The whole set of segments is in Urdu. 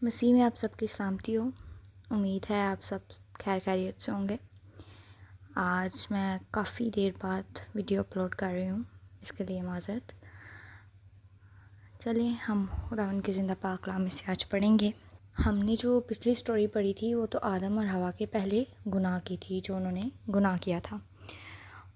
مسیح میں آپ سب کی سلامتی ہو. امید ہے آپ سب خیر خیریت سے ہوں گے. آج میں کافی دیر بعد ویڈیو اپلوڈ کر رہی ہوں، اس کے لیے معذرت. چلیے ہم خداوند کی زندہ پاک کلام میں سے آج پڑھیں گے. ہم نے جو پچھلی سٹوری پڑھی تھی وہ تو آدم اور حوا کے پہلے گناہ کی تھی، جو انہوں نے گناہ کیا تھا.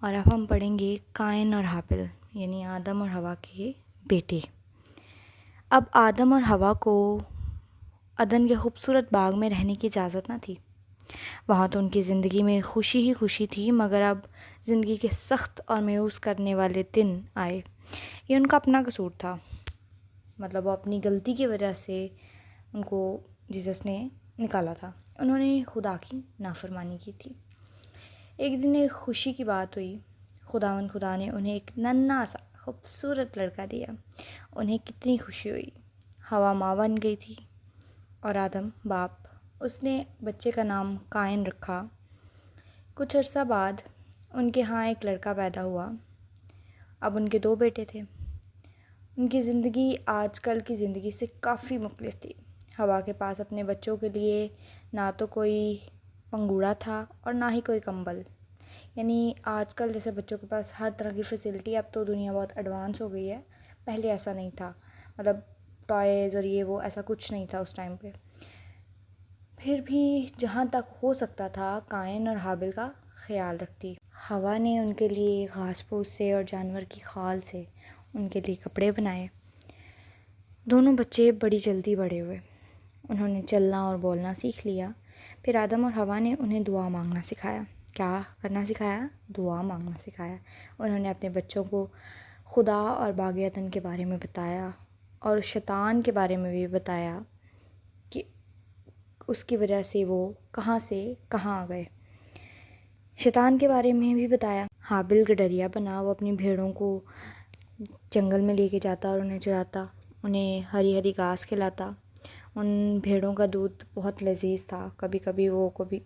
اور اب ہم پڑھیں گے قائن اور ہابیل، یعنی آدم اور حوا کے بیٹے. اب آدم اور حوا کو عدن کے خوبصورت باغ میں رہنے کی اجازت نہ تھی. وہاں تو ان کی زندگی میں خوشی ہی خوشی تھی، مگر اب زندگی کے سخت اور مایوس کرنے والے دن آئے. یہ ان کا اپنا قصور تھا، مطلب وہ اپنی غلطی کی وجہ سے ان کو جیسس نے نکالا تھا. انہوں نے خدا کی نافرمانی کی تھی. ایک دن ایک خوشی کی بات ہوئی. خدا نے انہیں ایک ننھا سا خوبصورت لڑکا دیا. انہیں کتنی خوشی ہوئی. حوا ماں بن گئی تھی اور آدم باپ. اس نے بچے کا نام قائن رکھا. کچھ عرصہ بعد ان کے ہاں ایک لڑکا پیدا ہوا. اب ان کے 2 بیٹے تھے. ان کی زندگی آج کل کی زندگی سے کافی مختلف تھی. حوا کے پاس اپنے بچوں کے لیے نہ تو کوئی پنگوڑا تھا اور نہ ہی کوئی کمبل. یعنی آج کل جیسے بچوں کے پاس ہر طرح کی فیسلٹی، اب تو دنیا بہت ایڈوانس ہو گئی ہے، پہلے ایسا نہیں تھا. مطلب ٹوائز اور یہ وہ ایسا کچھ نہیں تھا اس ٹائم پہ. پھر بھی جہاں تک ہو سکتا تھا قائن اور حابیل کا خیال رکھتی. حوا نے ان کے لیے گھاس پھوس سے اور جانور کی کھال سے ان کے لیے کپڑے بنائے. دونوں بچے بڑی جلدی بڑے ہوئے. انہوں نے چلنا اور بولنا سیکھ لیا. پھر آدم اور حوا نے انہیں دعا مانگنا سکھایا. کیا کرنا سکھایا؟ دعا مانگنا سکھایا. انہوں نے اپنے بچوں کو خدا اور باغ عدن کے بارے میں بتایا اور شیطان کے بارے میں بھی بتایا کہ اس کی وجہ سے وہ کہاں سے کہاں آ گئے. شیطان کے بارے میں بھی بتایا. حابیل گڈریا بنا. وہ اپنی بھیڑوں کو جنگل میں لے کے جاتا اور انہیں چراتا، انہیں ہری ہری گھاس کھلاتا. ان بھیڑوں کا دودھ بہت لذیذ تھا. کبھی کبھی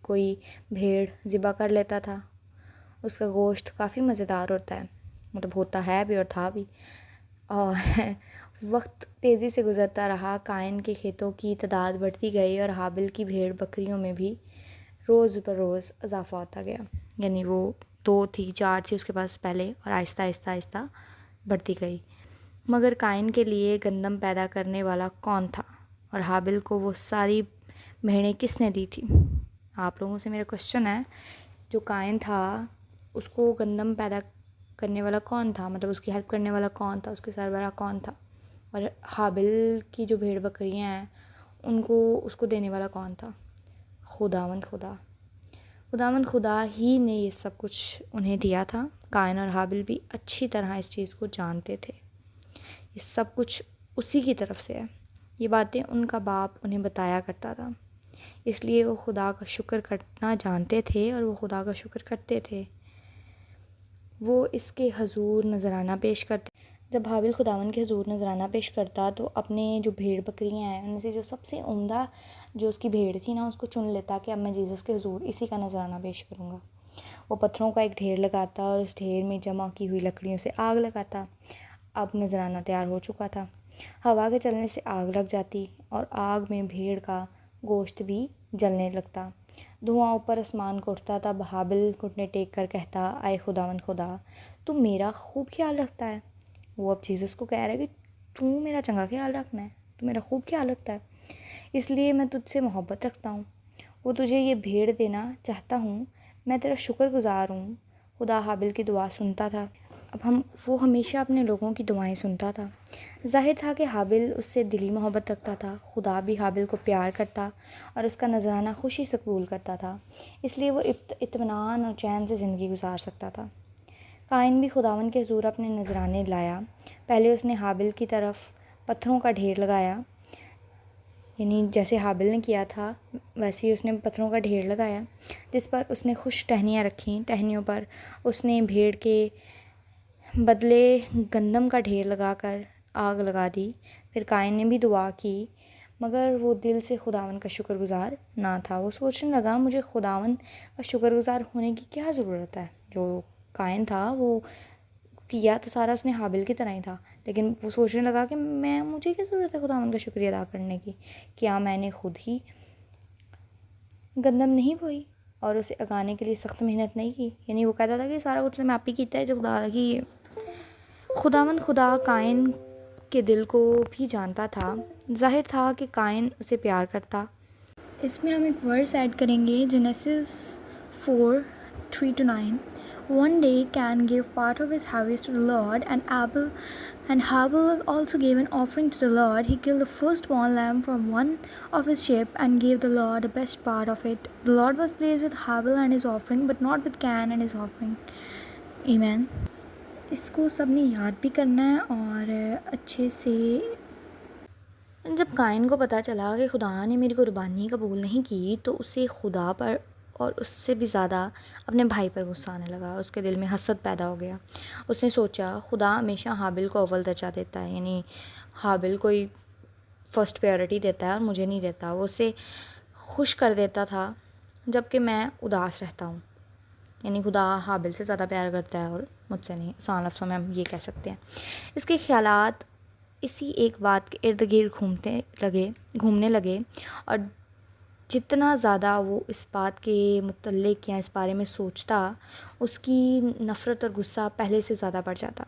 کوئی بھیڑ ذبح کر لیتا تھا. اس کا گوشت کافی مزیدار ہوتا ہے، مطلب ہوتا ہے بھی اور تھا بھی. اور وقت تیزی سے گزرتا رہا. قائن کے کھیتوں کی تعداد بڑھتی گئی اور حابیل کی بھیڑ بکریوں میں بھی روز بروز اضافہ ہوتا گیا. یعنی وہ 2 تھی 4 تھی اس کے پاس پہلے، اور آہستہ آہستہ آہستہ بڑھتی گئی. مگر قائن کے لیے گندم پیدا کرنے والا کون تھا، اور حابیل کو وہ ساری بھیڑیں کس نے دی تھی؟ آپ لوگوں سے میرا کوشچن ہے، جو قائن تھا اس کو گندم پیدا کرنے والا کون تھا؟ مطلب اس کی ہیلپ کرنے والا کون تھا؟ اس کے سربراہ کون تھا؟ اور حابیل کی جو بھیڑ بکریاں ہیں ان کو اس کو دینے والا کون تھا؟ خداوند خدا ہی نے یہ سب کچھ انہیں دیا تھا. قائن اور حابیل بھی اچھی طرح اس چیز کو جانتے تھے. یہ سب کچھ اسی کی طرف سے ہے. یہ باتیں ان کا باپ انہیں بتایا کرتا تھا. اس لیے وہ خدا کا شکر کرنا جانتے تھے اور وہ خدا کا شکر کرتے تھے. وہ اس کے حضور نذرانہ پیش کرتے. جب حابیل خداوند کے حضور نذرانہ پیش کرتا تو اپنے جو بھیڑ بکریاں ہیں ان میں سے جو سب سے عمدہ جو اس کی بھیڑ تھی نا، اس کو چن لیتا کہ اب میں جیسس کے حضور اسی کا نذرانہ پیش کروں گا. وہ پتھروں کا ایک ڈھیر لگاتا اور اس ڈھیر میں جمع کی ہوئی لکڑیوں سے آگ لگاتا. اب نذرانہ تیار ہو چکا تھا. ہوا کے چلنے سے آگ لگ جاتی اور آگ میں بھیڑ کا گوشت بھی جلنے لگتا. دھواں اوپر آسمان کو اٹھتا. تب حابیل گھٹنے ٹیک کر کہتا، اے خداوند خدا، تو میرا خوب خیال رکھتا ہے. وہ اب جیسس کو کہہ رہا ہے کہ تو میرا چنگا خیال رکھنا ہے، تو میرا خوب خیال رکھتا ہے، اس لیے میں تجھ سے محبت رکھتا ہوں. وہ تجھے یہ بھیڑ دینا چاہتا ہوں. میں تیرا شکر گزار ہوں. خدا حابیل کی دعا سنتا تھا. وہ ہمیشہ اپنے لوگوں کی دعائیں سنتا تھا. ظاہر تھا کہ حابیل اس سے دلی محبت رکھتا تھا. خدا بھی حابیل کو پیار کرتا اور اس کا نذرانہ خوشی سے قبول کرتا تھا، اس لیے وہ اطمینان اور چین سے زندگی گزار سکتا تھا. قائن بھی خداوند کے حضور اپنے نذرانے لایا. پہلے اس نے حابیل کی طرف پتھروں کا ڈھیر لگایا، یعنی جیسے حابیل نے کیا تھا ویسے ہی اس نے پتھروں کا ڈھیر لگایا، جس پر اس نے خوش ٹہنیاں رکھیں. ٹہنیوں پر اس نے بھیڑ کے بدلے گندم کا ڈھیر لگا کر آگ لگا دی. پھر قائن نے بھی دعا کی، مگر وہ دل سے خداوند کا شکر گزار نہ تھا. وہ سوچنے لگا مجھے خداوند کا شکر گزار ہونے کی کیا ضرورت ہے. جو قائن تھا وہ کیا تو سارا اس نے حابیل کی طرح ہی تھا، لیکن وہ سوچنے لگا کہ مجھے کیا ضرورت ہے خداوند کا شکریہ ادا کرنے کی، کیا میں نے خود ہی گندم نہیں بوئی اور اسے اگانے کے لیے سخت محنت نہیں کی. یعنی وہ کہتا تھا کہ سارا کچھ میں آپ ہی کیتا ہے جو خدا کی. خداوند خدا قائن کے دل کو بھی جانتا تھا. ظاہر تھا کہ قائن اسے پیار کرتا. اس میں ہم ایک ورس ایڈ کریں گے، Genesis 4:3-9. One day Cain gave part of his harvest to the Lord, and Abel also gave an offering to the Lord. He killed the firstborn lamb from one of his sheep and gave the Lord the best part of it. The Lord was pleased with Abel and his offering, but not with Cain and his offering. Amen. اس کو سب نے یاد بھی کرنا ہے اور اچھے سے. جب قائن کو پتہ چلا کہ خدا نے میری قربانی قبول نہیں کی تو اسے خدا پر اور اس سے بھی زیادہ اپنے بھائی پر غصہ آنے لگا. اس کے دل میں حسد پیدا ہو گیا. اس نے سوچا خدا ہمیشہ حابل کو اول درجہ دیتا ہے، یعنی حابل کوئی فرسٹ پریورٹی دیتا ہے اور مجھے نہیں دیتا. وہ اسے خوش کر دیتا تھا جب کہ میں اداس رہتا ہوں. یعنی خدا حابل سے زیادہ پیار کرتا ہے اور مجھ سے نہیں. آسان لفظوں میں ہم یہ کہہ سکتے ہیں. اس کے خیالات اسی ایک بات کے ارد گرد گھومنے لگے اور جتنا زیادہ وہ اس بات کے متعلق یا اس بارے میں سوچتا اس کی نفرت اور غصہ پہلے سے زیادہ بڑھ جاتا.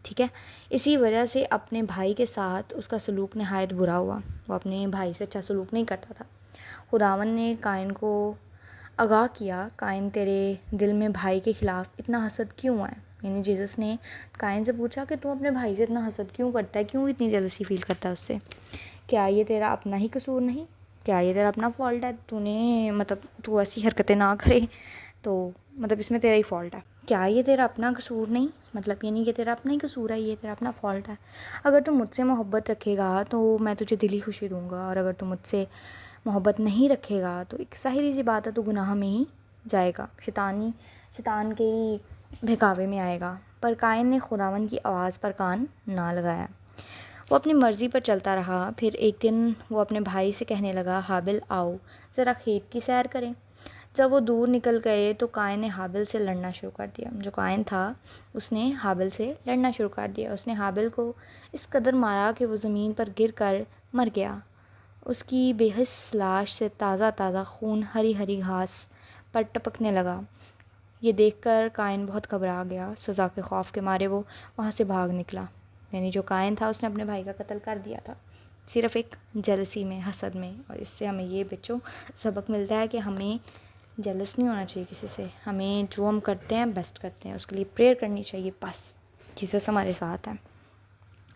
ٹھیک ہے. اسی وجہ سے اپنے بھائی کے ساتھ اس کا سلوک نہایت برا ہوا. وہ اپنے بھائی سے اچھا سلوک نہیں کرتا تھا. خداوند نے قائن کو آگاہ کیا، قائن تیرے دل میں بھائی کے خلاف اتنا حسد کیوں ہے؟ یعنی جیسس نے قائن سے پوچھا کہ تو اپنے بھائی سے اتنا حسد کیوں کرتا ہے، کیوں اتنی جیلسی فیل کرتا ہے اس سے؟ کیا یہ تیرا اپنا ہی قصور نہیں؟ کیا یہ تیرا اپنا فالٹ ہے؟ تو ایسی حرکتیں نہ کرے تو اس میں تیرا ہی فالٹ ہے. کیا یہ تیرا اپنا قصور نہیں؟ یعنی کہ تیرا اپنا ہی قصور ہے، یہ تیرا اپنا فالٹ ہے. اگر تو مجھ سے محبت رکھے گا تو میں تجھے دلی خوشی دوں گا، اور اگر تو مجھ سے محبت نہیں رکھے گا تو ایک ظاہری سی بات ہے تو گناہ میں ہی جائے گا، شیطان کے ہی بہکاوے میں آئے گا. پر قائن نے خداوند کی آواز پر کان نہ لگایا. وہ اپنی مرضی پر چلتا رہا. پھر ایک دن وہ اپنے بھائی سے کہنے لگا، حابل آؤ ذرا کھیت کی سیر کریں. جب وہ دور نکل گئے تو قائن نے حابل سے لڑنا شروع کر دیا. جو قائن تھا اس نے حابل سے لڑنا شروع کر دیا. اس نے حابل کو اس قدر مارا کہ وہ زمین پر گر کر مر گیا. اس کی بے حس لاش سے تازہ خون ہری ہری گھاس پر ٹپکنے لگا. یہ دیکھ کر قائن بہت گھبرا گیا. سزا کے خوف کے مارے وہ وہاں سے بھاگ نکلا. یعنی جو قائن تھا اس نے اپنے بھائی کا قتل کر دیا تھا، صرف ایک جلسی میں، حسد میں. اور اس سے ہمیں یہ بچوں سبق ملتا ہے کہ ہمیں جلس نہیں ہونا چاہیے کسی سے. ہمیں جو ہم کرتے ہیں بیسٹ کرتے ہیں، اس کے لیے پریئر کرنی چاہیے. بس جیسس ہمارے ساتھ ہے.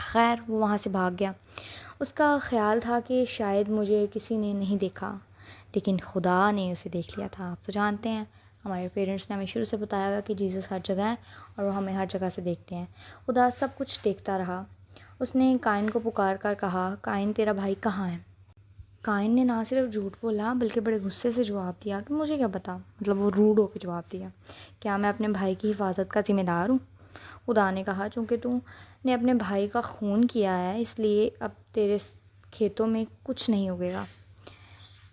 خیر وہ وہاں سے بھاگ گیا. اس کا خیال تھا کہ شاید مجھے کسی نے نہیں دیکھا، لیکن خدا نے اسے دیکھ لیا تھا. آپ تو جانتے ہیں ہمارے پیرنٹس نے ہمیں شروع سے بتایا ہوا کہ جیسس ہر جگہ ہے اور وہ ہمیں ہر جگہ سے دیکھتے ہیں. خدا سب کچھ دیکھتا رہا. اس نے قائن کو پکار کر کہا، قائن تیرا بھائی کہاں ہے؟ قائن نے نہ صرف جھوٹ بولا بلکہ بڑے غصے سے جواب دیا کہ مجھے کیا پتا. وہ روڈ ہو کے جواب دیا. کیا میں اپنے بھائی کی حفاظت کا ذمہ دار ہوں؟ خدا نے کہا، چونکہ تو نے اپنے بھائی کا خون کیا ہے اس لیے اب تیرے کھیتوں میں کچھ نہیں اگے گا.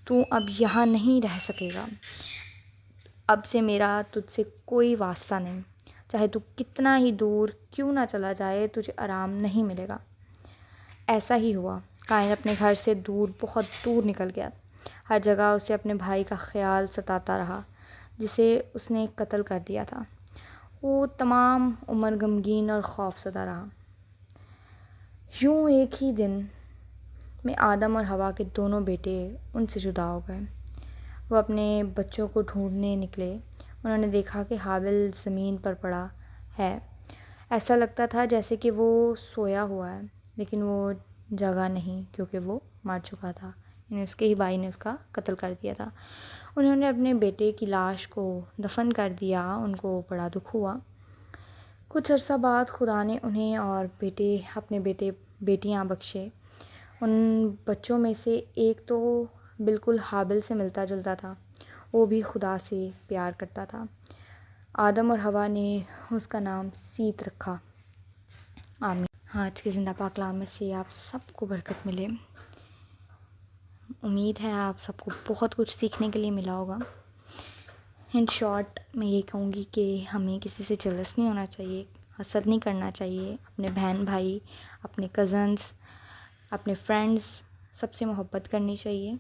تو اب یہاں نہیں رہ سکے گا. اب سے میرا تجھ سے کوئی واسطہ نہیں. چاہے تو کتنا ہی دور کیوں نہ چلا جائے تجھے آرام نہیں ملے گا. ایسا ہی ہوا. قائن اپنے گھر سے بہت دور نکل گیا. ہر جگہ اسے اپنے بھائی کا خیال ستاتا رہا جسے اس نے قتل کر دیا تھا. وہ تمام عمر غمگین اور خوف زدہ رہا. یوں ایک ہی دن میں آدم اور حوا کے دونوں بیٹے ان سے جدا ہو گئے. وہ اپنے بچوں کو ڈھونڈنے نکلے. انہوں نے دیکھا کہ حابل زمین پر پڑا ہے. ایسا لگتا تھا جیسے کہ وہ سویا ہوا ہے، لیکن وہ جگہ نہیں کیونکہ وہ مر چکا تھا. یعنی اس کے ہی بھائی نے اس کا قتل کر دیا تھا. انہوں نے اپنے بیٹے کی لاش کو دفن کر دیا. ان کو بڑا دکھ ہوا. کچھ عرصہ بعد خدا نے انہیں اور اپنے بیٹیاں بخشے. ان بچوں میں سے ایک تو بالکل حابل سے ملتا جلتا تھا. وہ بھی خدا سے پیار کرتا تھا. آدم اور حوا نے اس کا نام سیت رکھا. آمین. آج کے زندہ پاک کلام میں سے آپ سب کو برکت ملے. امید ہے آپ سب کو بہت کچھ سیکھنے کے لیے ملا ہوگا. ان شارٹ میں یہ کہوں گی کہ ہمیں کسی سے جلس نہیں ہونا چاہیے. حسد نہیں کرنا چاہیے. اپنے بہن بھائی، اپنے کزنس، اپنے فرینڈس، سب سے محبت کرنی چاہیے.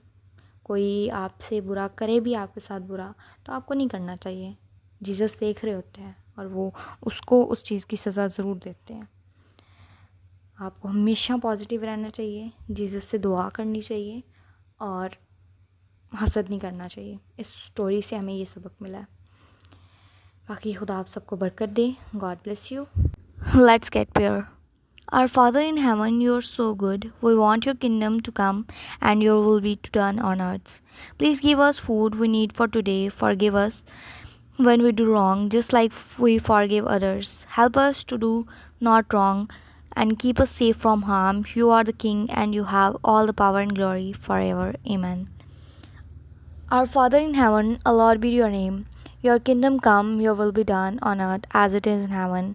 کوئی آپ سے برا کرے بھی آپ کے ساتھ برا تو آپ کو نہیں کرنا چاہیے. جیزس دیکھ رہے ہوتے ہیں اور وہ اس کو اس چیز کی سزا ضرور دیتے ہیں. آپ کو ہمیشہ پازیٹیو رہنا چاہیے، جیزس سے دعا کرنی چاہیے اور حسد نہیں کرنا چاہیے. اس سٹوری سے ہمیں یہ سبق ملا ہے. باقی خدا آپ سب کو برکت دے. God bless you. Let's get prayer. Our Father in heaven, you are so good. We want your kingdom to come and your will be done on earth. Please give us food we need for today. Forgive us when we do wrong, just like we forgive others. Help us to do not wrong and keep us safe from harm. You are the King and you have all the power and glory forever. Amen. Our Father in heaven, hallowed be your name. Your kingdom come, your will be done on earth as it is in heaven.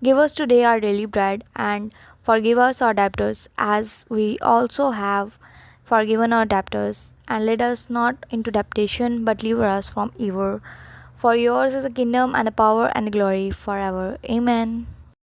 Give us today our daily bread and forgive us our debtors as we also have forgiven our debtors. And lead us not into temptation but deliver us from evil. For yours is the kingdom and the power and the glory forever. Amen.